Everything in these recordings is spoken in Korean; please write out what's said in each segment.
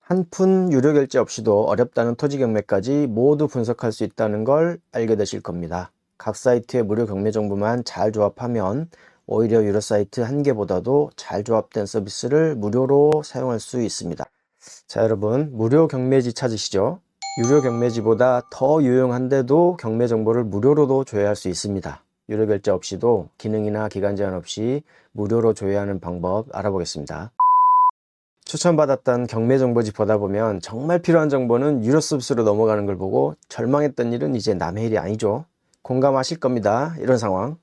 한 푼 유료 결제 없이도 어렵다는 토지 경매까지 모두 분석할 수 있다는 걸 알게 되실 겁니다. 각 사이트의 무료 경매 정보만 잘 조합하면 오히려 유료 사이트 한 개보다도 잘 조합된 서비스를 무료로 사용할 수 있습니다. 자, 여러분, 무료 경매지 찾으시죠? 유료 경매지보다 더 유용한데도 경매 정보를 무료로도 조회할 수 있습니다. 유료 결제 없이도 기능이나 기간 제한 없이 무료로 조회하는 방법 알아보겠습니다. 추천받았던 경매 정보지 보다 보면 정말 필요한 정보는 유료 서비스로 넘어가는 걸 보고 절망했던 일은 이제 남의 일이 아니죠. 공감하실 겁니다. 이런 상황.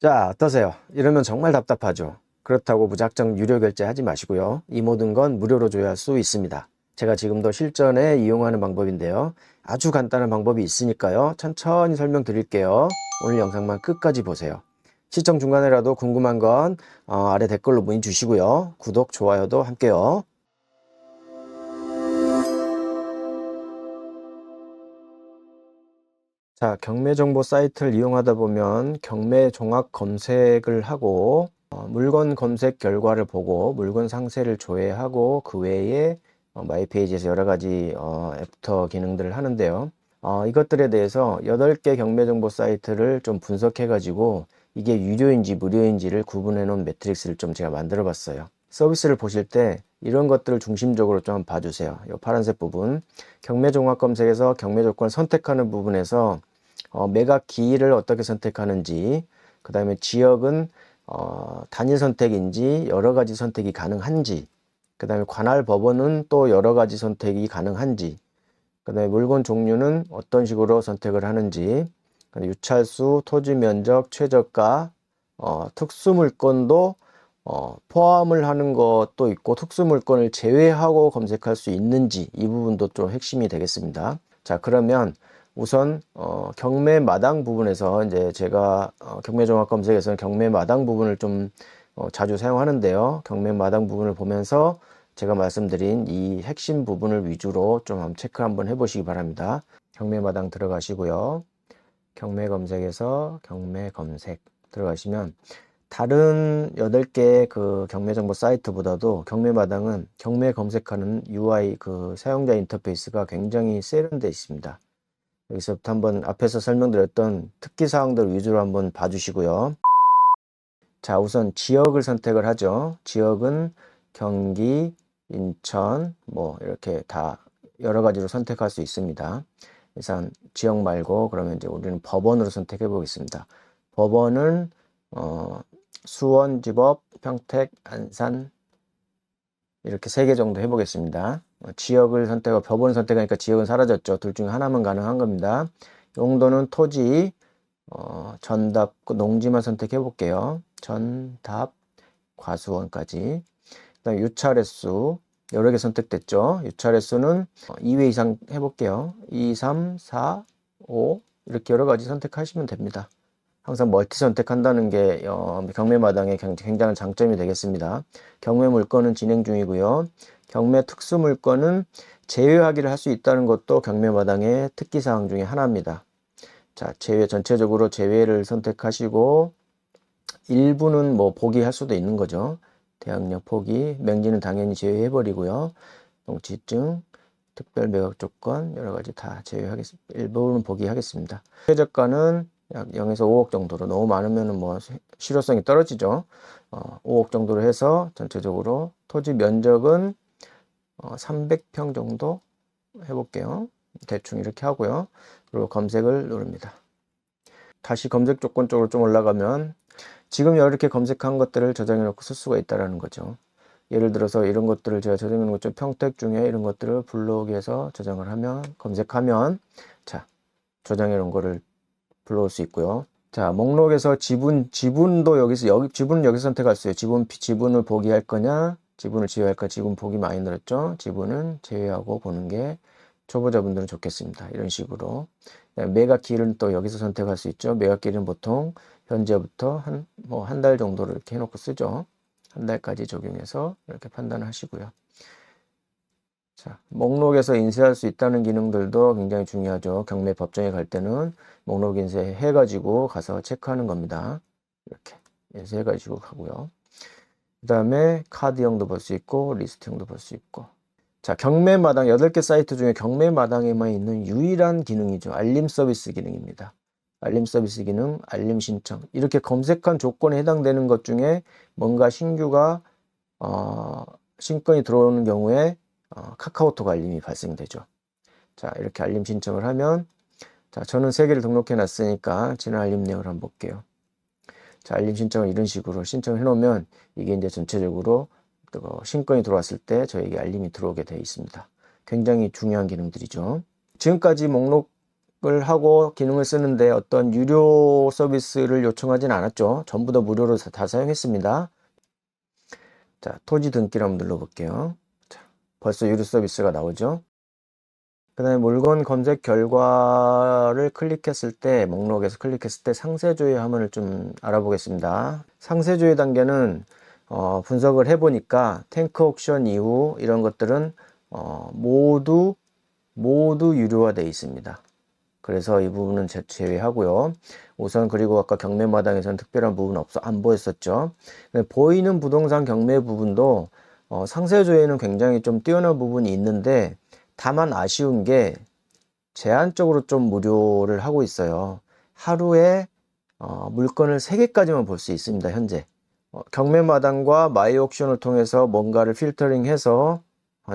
자, 어떠세요? 이러면 정말 답답하죠. 그렇다고 무작정 유료 결제하지 마시고요. 이 모든 건 무료로 조회할 수 있습니다. 제가 지금도 실전에 이용하는 방법인데요. 아주 간단한 방법이 있으니까요. 천천히 설명드릴게요. 오늘 영상만 끝까지 보세요. 시청 중간에라도 궁금한 건 아래 댓글로 문의 주시고요. 구독, 좋아요도 함께요. 자, 경매 정보 사이트를 이용하다 보면 경매 종합 검색을 하고 물건 검색 결과를 보고 물건 상세를 조회하고 그 외에 마이 페이지에서 여러 가지 애프터 기능들을 하는데요. 이것들에 대해서 8개 경매 정보 사이트를 좀 분석해 가지고 이게 유료인지 무료인지를 구분해 놓은 매트릭스를 좀 제가 만들어 봤어요. 서비스를 보실 때 이런 것들을 중심적으로 좀 한번 봐주세요. 이 파란색 부분, 경매 종합 검색에서 경매 조건을 선택하는 부분에서 매각 기일을 어떻게 선택하는지, 그 다음에 지역은 단일 선택인지 여러 가지 선택이 가능한지, 그 다음에 관할 법원은 또 여러 가지 선택이 가능한지, 그 다음에 물건 종류는 어떤 식으로 선택을 하는지, 유찰수, 토지 면적, 최저가, 특수물건도 포함을 하는 것도 있고 특수물건을 제외하고 검색할 수 있는지, 이 부분도 좀 핵심이 되겠습니다. 자, 그러면 우선 경매 마당 부분에서 이제 제가 경매 종합 검색에서는 경매 마당 부분을 좀 자주 사용하는데요. 경매 마당 부분을 보면서 제가 말씀드린 이 핵심 부분을 위주로 좀 한번 체크 한번 해보시기 바랍니다. 경매 마당 들어가시고요. 경매 검색에서 경매 검색 들어가시면 다른 8개 그 경매 정보 사이트보다도 경매 마당은 경매 검색하는 UI 그 사용자 인터페이스가 굉장히 세련되어 있습니다. 여기서부터 한번 앞에서 설명드렸던 특기 사항들 위주로 한번 봐주시고요. 자, 우선 지역을 선택을 하죠. 지역은 경기, 인천, 뭐 이렇게 다 여러 가지로 선택할 수 있습니다. 일단 지역 말고 그러면 이제 우리는 법원으로 선택해 보겠습니다. 법원은 수원지법, 평택, 안산 이렇게 3개 정도 해보겠습니다. 지역을 선택하고 법원을 선택하니까 지역은 사라졌죠. 둘 중에 하나만 가능한 겁니다. 용도는 토지, 전답, 농지만 선택해 볼게요. 전답, 과수원까지. 그다음 유찰 횟수 여러 개 선택됐죠. 유찰 횟수는 2회 이상 해볼게요. 2, 3, 4, 5 이렇게 여러 가지 선택하시면 됩니다. 항상 멀티 선택한다는 게 경매 마당의 굉장한 장점이 되겠습니다. 경매 물건은 진행 중이고요. 경매 특수 물건은 제외하기를 할 수 있다는 것도 경매 마당의 특기사항 중에 하나입니다. 자, 제외 전체적으로 제외를 선택하시고 일부는 뭐 포기할 수도 있는 거죠. 대항력 포기, 맹지는 당연히 제외해 버리고요. 농지증, 특별 매각 조건 여러 가지 다 제외하겠습니다. 일부는 포기하겠습니다. 최저가는 약 0에서 5억 정도로, 너무 많으면 뭐 실효성이 떨어지죠. 5억 정도로 해서 전체적으로 토지 면적은 300평 정도 해볼게요. 대충 이렇게 하고요. 그리고 검색을 누릅니다. 다시 검색 조건 쪽으로 좀 올라가면 지금 이렇게 검색한 것들을 저장해 놓고 쓸 수가 있다는 거죠. 예를 들어서 이런 것들을 제가 저장해 놓은 것중 평택 중에 이런 것들을 블로그에서 저장을 하면, 검색하면 자, 저장해 놓은 거를 불러올 수 있고요. 자, 목록에서 지분도 지분은 여기서 선택할 수 있어요. 지분을 포기할 거냐, 지분을 제외할 거냐. 지분 포기 많이 늘었죠. 지분은 제외하고 보는 게 초보자분들은 좋겠습니다. 이런 식으로. 매각 기일은 또 여기서 선택할 수 있죠. 매각 기일은 보통 현재부터 한 달 정도를 이렇게 해놓고 쓰죠. 한 달까지 적용해서 이렇게 판단하시고요. 자, 목록에서 인쇄할 수 있다는 기능들도 굉장히 중요하죠. 경매 법정에 갈 때는 목록 인쇄해가지고 가서 체크하는 겁니다. 이렇게 인쇄해가지고 가고요. 그 다음에 카드형도 볼 수 있고 리스트형도 볼 수 있고. 자, 경매마당 8개 사이트 중에 경매마당에만 있는 유일한 기능이죠. 알림 서비스 기능입니다. 알림 서비스 기능, 알림 신청. 이렇게 검색한 조건에 해당되는 것 중에 뭔가 신규가 신건이 들어오는 경우에 카카오톡 알림이 발생되죠. 자, 이렇게 알림 신청을 하면, 자, 저는 3개를 등록해 놨으니까 지난 알림 내역을 한번 볼게요. 자, 알림 신청을 이런 식으로 신청을 해 놓으면 이게 이제 전체적으로 신건이 들어왔을 때 저에게 알림이 들어오게 되어 있습니다. 굉장히 중요한 기능들이죠. 지금까지 목록을 하고 기능을 쓰는데 어떤 유료 서비스를 요청하진 않았죠. 전부 다 무료로 다 사용했습니다. 자, 토지 등기를 한번 눌러볼게요. 자, 벌써 유료 서비스가 나오죠. 그 다음에 물건 검색 결과를 클릭했을 때, 목록에서 클릭했을 때 상세 조회 화면을 좀 알아보겠습니다. 상세 조회 단계는 분석을 해보니까 탱크 옥션 이후 이런 것들은 모두 유료화 되어 있습니다. 그래서 이 부분은 제외하고요. 우선 그리고 아까 경매마당에서는 특별한 부분 안 보였었죠. 보이는 부동산 경매 부분도 상세 조회는 굉장히 좀 뛰어난 부분이 있는데, 다만 아쉬운 게 제한적으로 좀 무료를 하고 있어요. 하루에 물건을 3개까지만 볼 수 있습니다. 현재 경매마당과 마이옥션을 통해서 뭔가를 필터링해서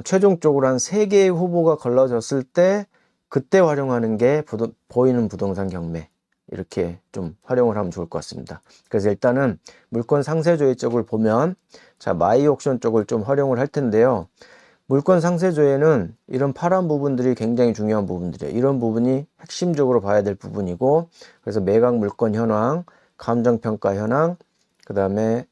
최종적으로 한 3개의 후보가 걸러졌을 때 그때 활용하는 게 보이는 부동산 경매, 이렇게 좀 활용을 하면 좋을 것 같습니다. 그래서 일단은 물건 상세 조회 쪽을 보면, 자, 마이옥션 쪽을 좀 활용을 할 텐데요. 물건 상세 조회는 이런 파란 부분들이 굉장히 중요한 부분들이에요. 이런 부분이 핵심적으로 봐야 될 부분이고, 그래서 매각 물건 현황, 감정평가 현황, 그 다음에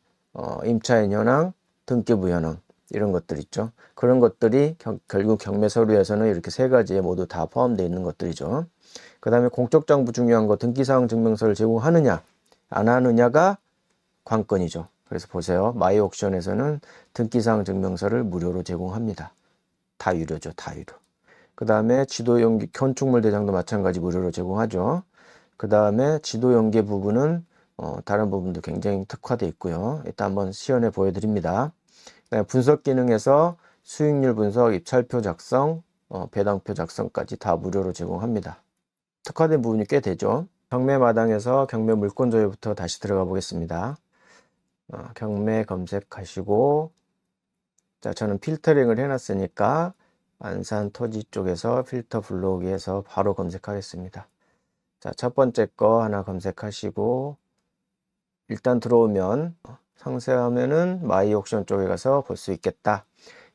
임차인 현황, 등기부 현황, 이런 것들 있죠. 그런 것들이 결국 경매 서류에서는 이렇게 3가지에 모두 다 포함되어 있는 것들이죠. 그 다음에 공적 정보 중요한 거, 등기사항 증명서를 제공하느냐 안 하느냐가 관건이죠. 그래서 보세요. 마이옥션에서는 등기사항 증명서를 무료로 제공합니다. 다 유료죠. 다 유료. 그 다음에 지도 연계, 건축물 대장도 마찬가지 무료로 제공하죠. 그 다음에 지도 연계 부분은 다른 부분도 굉장히 특화되어 있고요. 일단 한번 시연해 보여드립니다. 분석 기능에서 수익률 분석, 입찰표 작성, 배당표 작성까지 다 무료로 제공합니다. 특화된 부분이 꽤 되죠. 경매 마당에서 경매 물건 조회부터 다시 들어가 보겠습니다. 경매 검색하시고, 자, 저는 필터링을 해놨으니까 안산 토지 쪽에서 필터 블록에서 바로 검색하겠습니다. 자, 첫 번째 거 하나 검색하시고, 일단 들어오면 상세화면은 마이 옥션 쪽에 가서 볼 수 있겠다.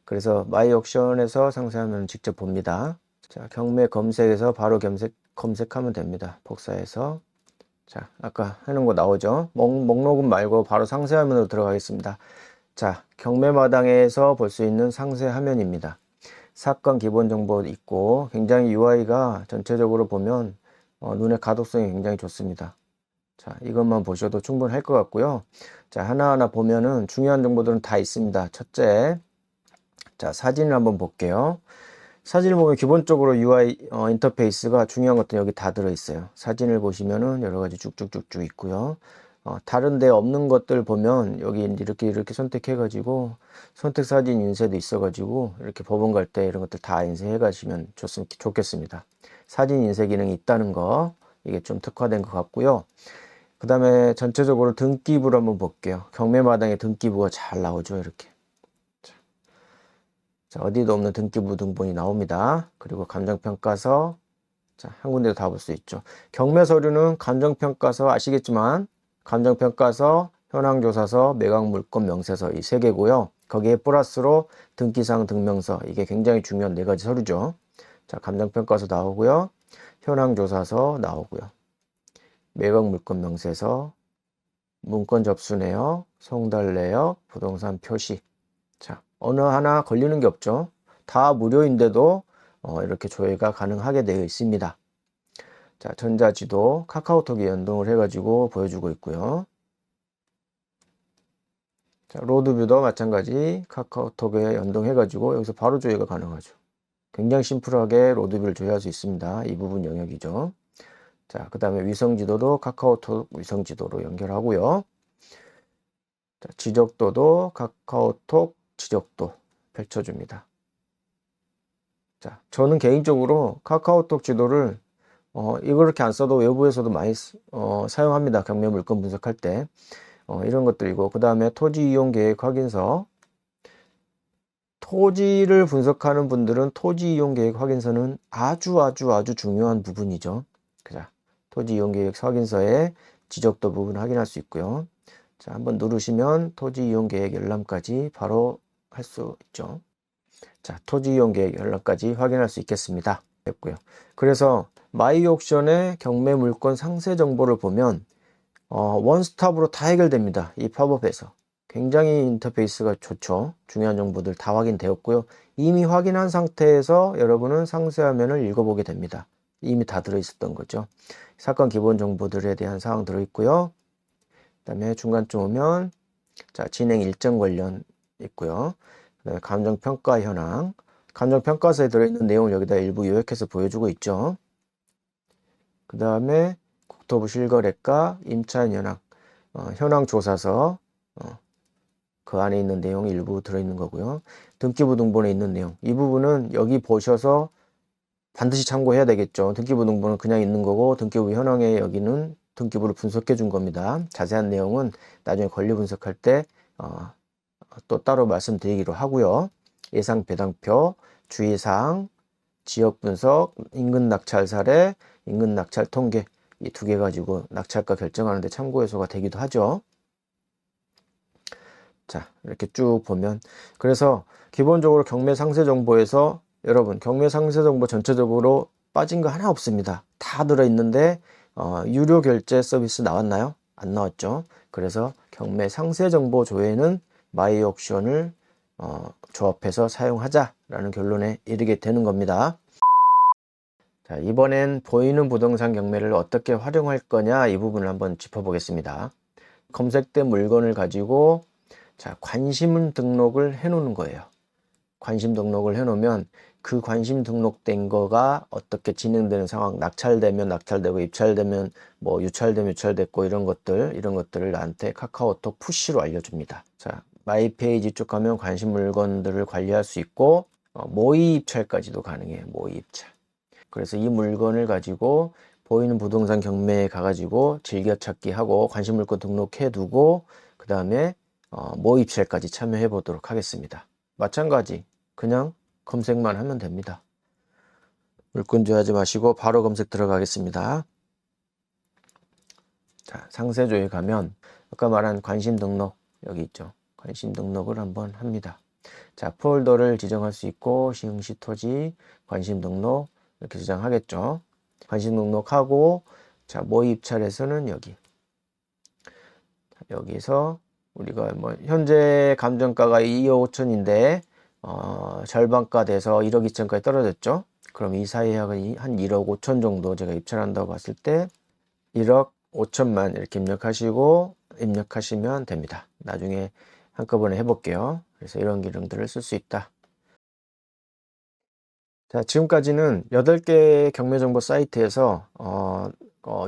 그래서 마이 옥션에서 상세화면을 직접 봅니다. 자, 경매 검색에서 바로 검색하면 됩니다. 복사해서. 자, 아까 해놓은 거 나오죠? 목록은 말고 바로 상세화면으로 들어가겠습니다. 자, 경매마당에서 볼 수 있는 상세 화면입니다. 사건 기본 정보 있고, 굉장히 UI가 전체적으로 보면 눈의 가독성이 굉장히 좋습니다. 자, 이것만 보셔도 충분할 것 같고요. 자, 하나하나 보면은 중요한 정보들은 다 있습니다. 첫째, 자, 사진을 한번 볼게요. 사진을 보면 기본적으로 UI 인터페이스가 중요한 것들이 여기 다 들어있어요. 사진을 보시면은 여러 가지 쭉쭉쭉쭉 있고요. 다른 데 없는 것들 보면 여기 이렇게 선택해 가지고 선택 사진 인쇄도 있어 가지고 이렇게 법원 갈 때 이런 것들 다 인쇄해 가시면 좋겠습니다. 사진 인쇄 기능이 있다는 거, 이게 좀 특화된 것 같고요. 그 다음에 전체적으로 등기부를 한번 볼게요. 경매마당에 등기부가 잘 나오죠. 이렇게. 자, 어디도 없는 등기부 등본이 나옵니다. 그리고 감정평가서, 자, 한 군데도 다 볼 수 있죠. 경매 서류는 감정평가서 아시겠지만, 감정평가서, 현황조사서, 매각물건 명세서, 이 3개고요. 거기에 플러스로 등기사항 증명서, 이게 굉장히 중요한 4가지 서류죠. 자, 감정평가서 나오고요. 현황조사서 나오고요. 매각물건 명세서, 문건 접수 내역, 송달 내역, 부동산 표시. 자, 어느 하나 걸리는 게 없죠. 다 무료인데도 이렇게 조회가 가능하게 되어 있습니다. 자, 전자지도 카카오톡에 연동을 해가지고 보여주고 있고요. 자, 로드뷰도 마찬가지 카카오톡에 연동해가지고 여기서 바로 조회가 가능하죠. 굉장히 심플하게 로드뷰를 조회할 수 있습니다. 이 부분 영역이죠. 자, 그 다음에 위성지도도 카카오톡 위성지도로 연결하고요. 자, 지적도도 카카오톡 지적도 펼쳐줍니다. 자, 저는 개인적으로 카카오톡 지도를 이거 그렇게 안 써도 외부에서도 많이 사용합니다. 경매 물건 분석할 때 이런 것들이고, 그 다음에 토지 이용 계획 확인서. 토지를 분석하는 분들은 토지 이용 계획 확인서는 아주 중요한 부분이죠. 자, 토지 이용 계획 확인서에 지적도 부분 확인할 수 있고요. 자, 한번 누르시면 토지 이용 계획 열람까지 바로 할 수 있죠. 자, 토지 이용 계획 열람까지 확인할 수 있겠습니다. 됐고요. 그래서 마이옥션의 경매 물건 상세 정보를 보면 원스톱으로 다 해결됩니다. 이 팝업에서. 굉장히 인터페이스가 좋죠. 중요한 정보들 다 확인되었고요. 이미 확인한 상태에서 여러분은 상세 화면을 읽어보게 됩니다. 이미 다 들어있었던 거죠. 사건 기본 정보들에 대한 사항 들어있고요. 그 다음에 중간쯤 오면 자, 진행 일정 관련 있고요. 그 다음에 감정평가 현황. 감정평가서에 들어있는 내용을 여기다 일부 요약해서 보여주고 있죠. 그 다음에 국토부 실거래가, 임차인 현황, 현황 조사서, 그 안에 있는 내용이 일부 들어있는 거고요. 등기부 등본에 있는 내용. 이 부분은 여기 보셔서 반드시 참고해야 되겠죠. 등기부 등본은 그냥 있는 거고, 등기부 현황에 여기는 등기부를 분석해 준 겁니다. 자세한 내용은 나중에 권리 분석할 때 또 따로 말씀드리기로 하고요. 예상 배당표, 주의사항, 지역 분석, 인근 낙찰 사례, 인근 낙찰 통계, 이 두 개 가지고 낙찰가 결정하는데 참고 요소가 되기도 하죠. 자, 이렇게 쭉 보면, 그래서 기본적으로 경매 상세 정보에서 여러분 경매 상세 정보 전체적으로 빠진 거 하나 없습니다. 다 들어있는데 유료 결제 서비스 나왔나요? 안 나왔죠. 그래서 경매 상세 정보 조회는 마이옥션을 조합해서 사용하자라는 결론에 이르게 되는 겁니다. 자, 이번엔 보이는 부동산 경매를 어떻게 활용할 거냐, 이 부분을 한번 짚어보겠습니다. 검색된 물건을 가지고 자, 관심 등록을 해 놓는 거예요. 관심 등록을 해 놓으면 그 관심 등록된 거가 어떻게 진행되는 상황, 낙찰되면 낙찰되고, 입찰되면 뭐 유찰되면 유찰됐고, 이런 것들을 나한테 카카오톡 푸시로 알려줍니다. 자, 마이 페이지 쪽 가면 관심 물건들을 관리할 수 있고, 모의 입찰까지도 가능해요. 모의 입찰. 그래서 이 물건을 가지고 보이는 부동산 경매에 가가지고 즐겨찾기 하고 관심 물건 등록해 두고, 그 다음에 모의 입찰까지 참여해 보도록 하겠습니다. 마찬가지 그냥 검색만 하면 됩니다. 물건 조회하지 마시고 바로 검색 들어가겠습니다. 자, 상세조에 가면 아까 말한 관심 등록 여기 있죠. 관심 등록을 한번 합니다. 자, 폴더를 지정할 수 있고 시흥시 토지 관심 등록 이렇게 지정하겠죠. 관심 등록하고 자, 모의 입찰에서는 여기서 우리가 뭐 현재 감정가가 2억 5천인데 절반가 돼서 1억 2천까지 떨어졌죠. 그럼 이 사이에 한 1억 5천 정도 제가 입찰한다고 봤을 때 1억 5천만 이렇게 입력하시면 됩니다. 나중에 한꺼번에 해볼게요. 그래서 이런 기능들을 쓸 수 있다. 자, 지금까지는 8개 경매정보 사이트에서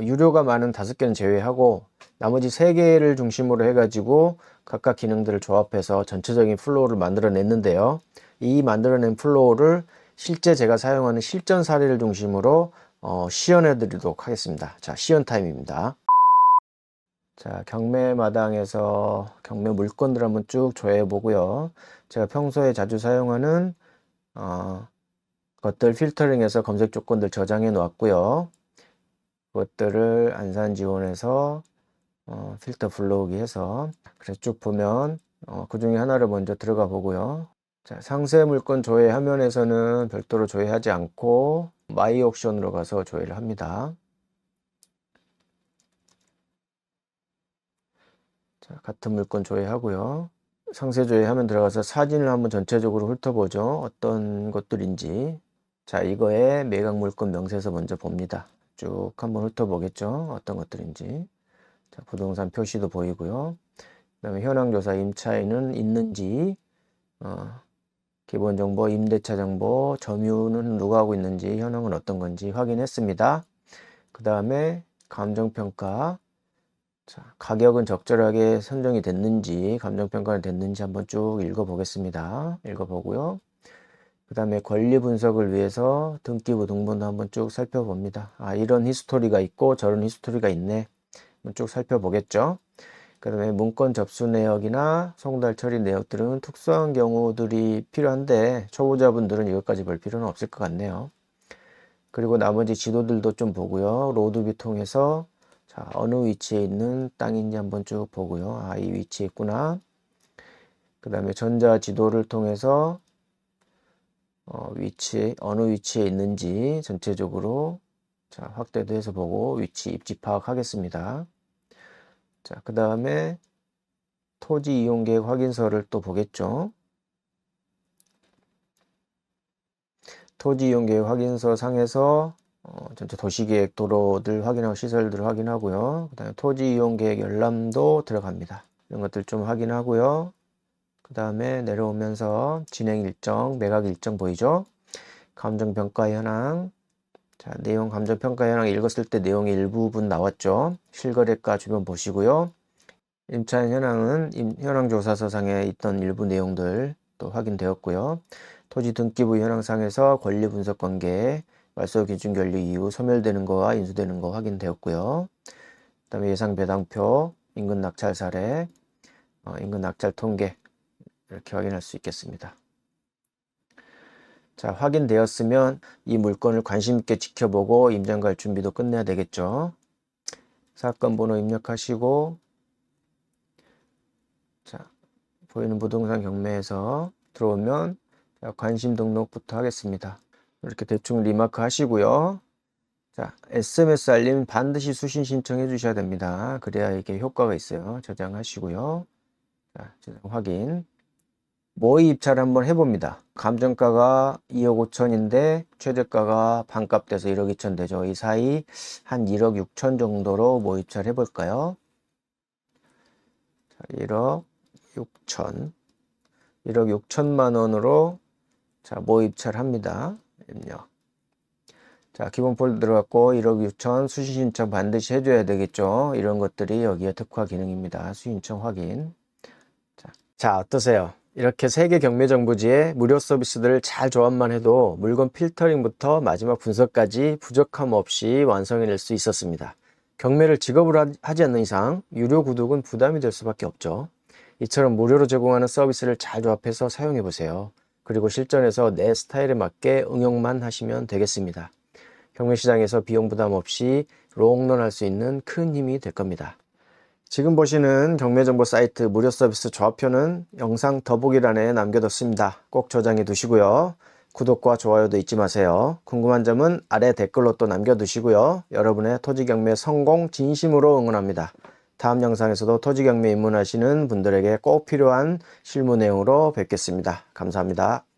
유료가 많은 5개는 제외하고 나머지 3개를 중심으로 해가지고 각각 기능들을 조합해서 전체적인 플로우를 만들어냈는데요. 이 만들어낸 플로우를 실제 제가 사용하는 실전 사례를 중심으로 시연해 드리도록 하겠습니다. 자, 시연 타임입니다. 자, 경매 마당에서 경매 물건들 한번 쭉 조회해 보고요. 제가 평소에 자주 사용하는 것들 필터링해서 검색 조건들 저장해 놓았고요. 그것들을 안산 지원해서 필터 불러오기 해서 그래서 쭉 보면 그 중에 하나를 먼저 들어가 보고요. 자, 상세 물건 조회 화면에서는 별도로 조회하지 않고 마이 옥션으로 가서 조회를 합니다. 자, 같은 물건 조회하고요. 상세 조회 화면 들어가서 사진을 한번 전체적으로 훑어보죠. 어떤 것들인지. 자, 이거에 매각 물건 명세서 먼저 봅니다. 쭉 한번 훑어보겠죠. 어떤 것들인지. 자, 부동산 표시도 보이고요. 그 다음에 현황조사 임차인은 있는지 기본 정보, 임대차 정보, 점유는 누가 하고 있는지, 현황은 어떤 건지 확인했습니다. 그 다음에 감정평가. 자, 가격은 적절하게 선정이 됐는지, 감정평가는 됐는지 한번 쭉 읽어보겠습니다. 읽어보고요. 그 다음에 권리 분석을 위해서 등기부 등본도 한번 쭉 살펴봅니다. 아, 이런 히스토리가 있고 저런 히스토리가 있네. 한번 쭉 살펴보겠죠. 그 다음에 문건 접수 내역이나 송달 처리 내역들은 특수한 경우들이 필요한데 초보자분들은 이것까지 볼 필요는 없을 것 같네요. 그리고 나머지 지도들도 좀 보고요. 로드뷰 통해서 자, 어느 위치에 있는 땅인지 한번 쭉 보고요. 아, 이 위치에 있구나. 그 다음에 전자지도를 통해서 어느 위치에 있는지 전체적으로 자, 확대도 해서 보고 위치 입지 파악하겠습니다. 자, 그 다음에 토지 이용 계획 확인서를 또 보겠죠. 토지 이용 계획 확인서 상에서 전체 도시계획 도로들 확인하고 시설들을 확인하고요. 그 다음에 토지 이용 계획 열람도 들어갑니다. 이런 것들 좀 확인하고요. 그 다음에 내려오면서 진행 일정, 매각 일정 보이죠? 감정평가 현황. 자, 내용 감정평가 현황 읽었을 때 내용이 일부분 나왔죠. 실거래가 주변 보시고요. 임차인 현황은 현황조사서상에 있던 일부 내용들 또 확인되었고요. 토지 등기부 현황상에서 권리 분석 관계, 말소 기준 결리 이후 소멸되는 거와 인수되는 거 확인되었고요. 그 다음에 예상 배당표, 인근 낙찰 사례, 인근 낙찰 통계 이렇게 확인할 수 있겠습니다. 자, 확인되었으면 이 물건을 관심 있게 지켜보고 임장 갈 준비도 끝내야 되겠죠. 사건 번호 입력하시고 자, 보이는 부동산 경매에서 들어오면 자, 관심 등록부터 하겠습니다. 이렇게 대충 리마크 하시고요. 자, SMS 알림 반드시 수신 신청해 주셔야 됩니다. 그래야 이게 효과가 있어요. 저장하시고요. 자, 저장 확인. 모의 입찰 한번 해봅니다. 감정가가 2억 5천인데 최저가가 반값 돼서 1억 2천 되죠. 이 사이 한 1억 6천 정도로 모의 입찰 해볼까요? 자, 1억 6천 1억 6천만 원으로 자, 모의 입찰 합니다. 입력. 자, 기본 폴더 들어갔고 1억 6천 수신 신청 반드시 해줘야 되겠죠. 이런 것들이 여기에 특화 기능입니다. 수신 신청 확인. 자, 어떠세요? 이렇게 세계 경매 정보지의 무료 서비스들을 잘 조합만 해도 물건 필터링부터 마지막 분석까지 부족함 없이 완성해낼 수 있었습니다. 경매를 직업으로 하지 않는 이상 유료 구독은 부담이 될 수밖에 없죠. 이처럼 무료로 제공하는 서비스를 잘 조합해서 사용해 보세요. 그리고 실전에서 내 스타일에 맞게 응용만 하시면 되겠습니다. 경매 시장에서 비용 부담 없이 롱런 할 수 있는 큰 힘이 될 겁니다. 지금 보시는 경매정보 사이트 무료 서비스 조합표는 영상 더보기란에 남겨뒀습니다. 꼭 저장해 두시고요. 구독과 좋아요도 잊지 마세요. 궁금한 점은 아래 댓글로 또 남겨두시고요. 여러분의 토지경매 성공 진심으로 응원합니다. 다음 영상에서도 토지경매 입문하시는 분들에게 꼭 필요한 실무 내용으로 뵙겠습니다. 감사합니다.